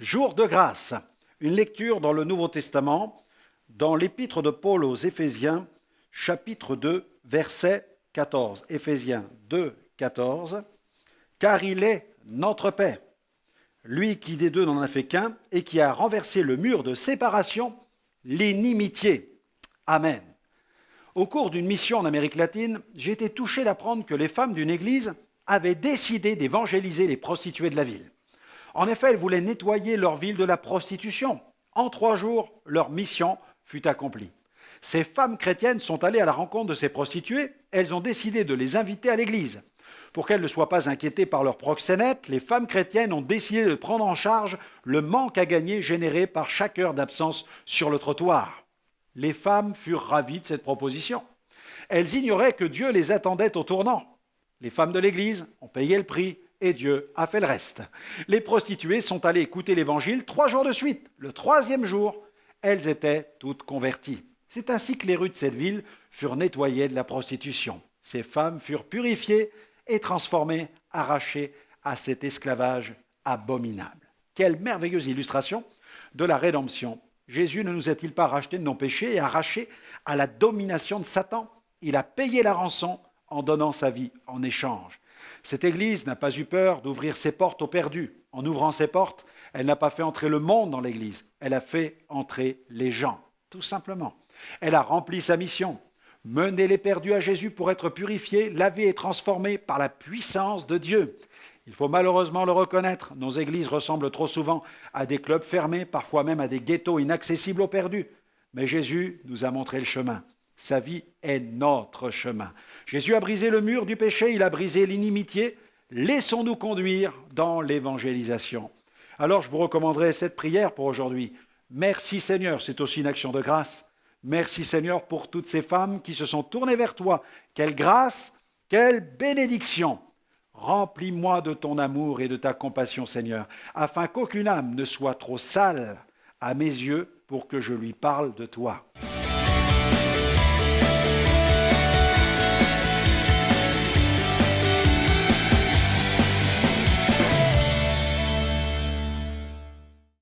Jour de grâce, une lecture dans le Nouveau Testament, dans l'épître de Paul aux Éphésiens, chapitre 2, verset 14. Éphésiens 2, 14. Car il est notre paix, lui qui des deux n'en a fait qu'un et qui a renversé le mur de séparation, l'inimitié. Amen. Au cours d'une mission en Amérique latine, j'ai été touché d'apprendre que les femmes d'une église avaient décidé d'évangéliser les prostituées de la ville. En effet, elles voulaient nettoyer leur ville de la prostitution. En 3 jours, leur mission fut accomplie. Ces femmes chrétiennes sont allées à la rencontre de ces prostituées. Elles ont décidé de les inviter à l'église. Pour qu'elles ne soient pas inquiétées par leurs proxénètes, les femmes chrétiennes ont décidé de prendre en charge le manque à gagner généré par chaque heure d'absence sur le trottoir. Les femmes furent ravies de cette proposition. Elles ignoraient que Dieu les attendait au tournant. Les femmes de l'église ont payé le prix et Dieu a fait le reste. Les prostituées sont allées écouter l'évangile 3 jours de suite. Le 3e jour, elles étaient toutes converties. C'est ainsi que les rues de cette ville furent nettoyées de la prostitution. Ces femmes furent purifiées et transformées, arrachées à cet esclavage abominable. Quelle merveilleuse illustration de la rédemption. Jésus ne nous a-t-il pas rachetés de nos péchés et arrachés à la domination de Satan? Il a payé la rançon en donnant sa vie en échange. Cette Église n'a pas eu peur d'ouvrir ses portes aux perdus. En ouvrant ses portes, elle n'a pas fait entrer le monde dans l'Église, elle a fait entrer les gens, tout simplement. Elle a rempli sa mission, mener les perdus à Jésus pour être purifiés, lavés et transformés par la puissance de Dieu. Il faut malheureusement le reconnaître, nos églises ressemblent trop souvent à des clubs fermés, parfois même à des ghettos inaccessibles aux perdus. Mais Jésus nous a montré le chemin. Sa vie est notre chemin. Jésus a brisé le mur du péché, il a brisé l'inimitié. Laissons-nous conduire dans l'évangélisation. Alors je vous recommanderai cette prière pour aujourd'hui. Merci Seigneur, c'est aussi une action de grâce. Merci Seigneur pour toutes ces femmes qui se sont tournées vers toi. Quelle grâce, quelle bénédiction. Remplis-moi de ton amour et de ta compassion, Seigneur, afin qu'aucune âme ne soit trop sale à mes yeux pour que je lui parle de toi.